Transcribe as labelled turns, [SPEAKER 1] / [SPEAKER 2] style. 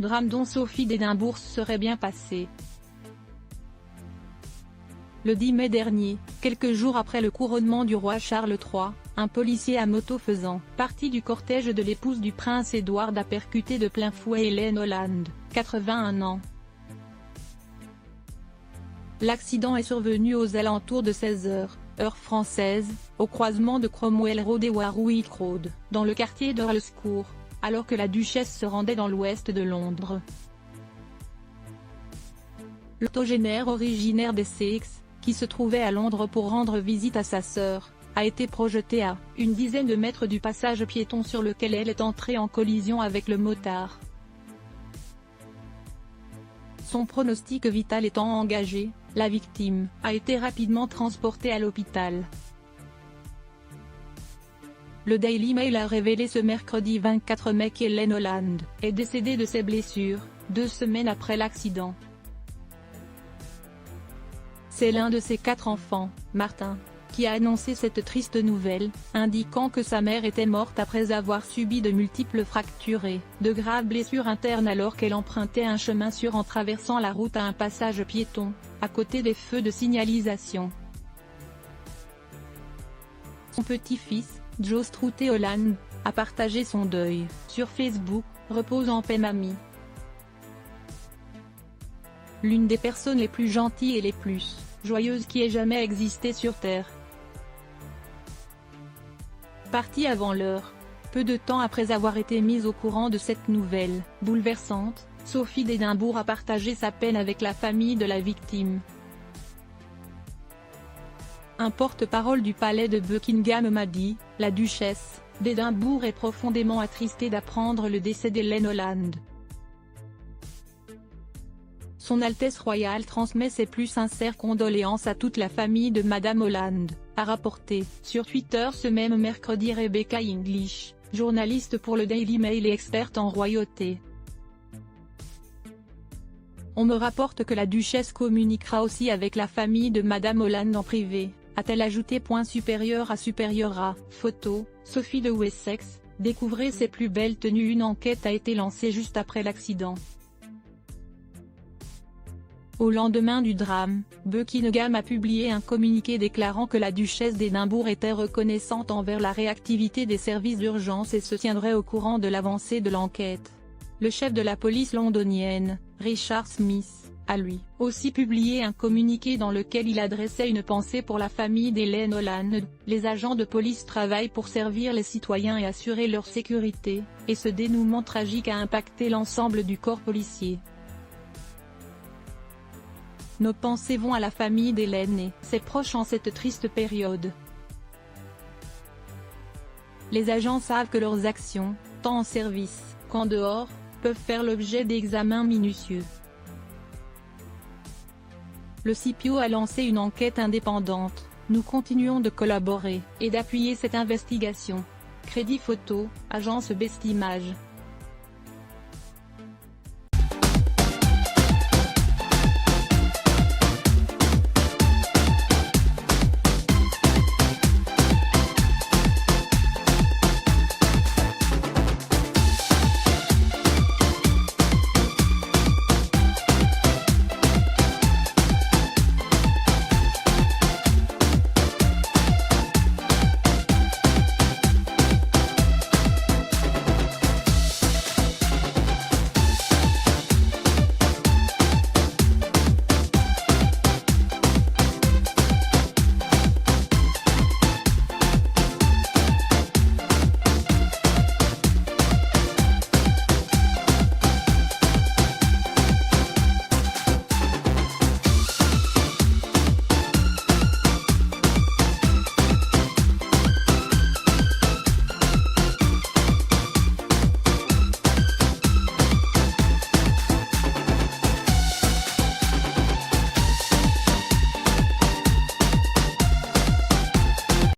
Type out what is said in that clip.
[SPEAKER 1] drame dont Sophie d'Édimbourg serait bien passée. Le 10 mai dernier, quelques jours après le couronnement du roi Charles III, un policier à moto faisant partie du cortège de l'épouse du prince Édouard a percuté de plein fouet Hélène Holland, 81 ans. L'accident est survenu aux alentours de 16h, heure française, au croisement de Cromwell Road et Warwick Road, dans le quartier d'Earl's Court, alors que la duchesse se rendait dans l'ouest de Londres. L'octogénaire originaire d'Essex, qui se trouvait à Londres pour rendre visite à sa sœur, a été projetée à une dizaine de mètres du passage piéton sur lequel elle est entrée en collision avec le motard. Son pronostic vital étant engagé, la victime a été rapidement transportée à l'hôpital. Le Daily Mail a révélé ce mercredi 24 mai qu'Hélène Holland est décédée de ses blessures, 2 semaines après l'accident. C'est l'un de ses 4 enfants, Martin, qui a annoncé cette triste nouvelle, indiquant que sa mère était morte après avoir subi de multiples fractures et de graves blessures internes alors qu'elle empruntait un chemin sûr en traversant la route à un passage piéton, à côté des feux de signalisation. Son petit-fils, Joe Struthers Holland, a partagé son deuil sur Facebook, repose en paix mamie. L'une des personnes les plus gentilles et les plus joyeuses qui ait jamais existé sur Terre. Partie avant l'heure, peu de temps après avoir été mise au courant de cette nouvelle bouleversante, Sophie d'Édimbourg a partagé sa peine avec la famille de la victime. Un porte-parole du palais de Buckingham m'a dit, la duchesse d'Édimbourg est profondément attristée d'apprendre le décès d'Hélène Holland. Son Altesse royale transmet ses plus sincères condoléances à toute la famille de Madame Holland, a rapporté sur Twitter ce même mercredi Rebecca English, journaliste pour le Daily Mail et experte en royauté. On me rapporte que la duchesse communiquera aussi avec la famille de Madame Holland en privé, a-t-elle ajouté. Supérieur à photo, Sophie de Wessex, découvrez ses plus belles tenues. Une enquête a été lancée juste après l'accident. Au lendemain du drame, Buckingham a publié un communiqué déclarant que la duchesse d'Édimbourg était reconnaissante envers la réactivité des services d'urgence et se tiendrait au courant de l'avancée de l'enquête. Le chef de la police londonienne, Richard Smith, a lui aussi publié un communiqué dans lequel il adressait une pensée pour la famille d'Hélène Holland. Les agents de police travaillent pour servir les citoyens et assurer leur sécurité, et ce dénouement tragique a impacté l'ensemble du corps policier. Nos pensées vont à la famille d'Hélène et ses proches en cette triste période. Les agents savent que leurs actions, tant en service qu'en dehors, peuvent faire l'objet d'examens minutieux. Le CPO a lancé une enquête indépendante. Nous continuons de collaborer et d'appuyer cette investigation. Crédit photo, agence Best Image.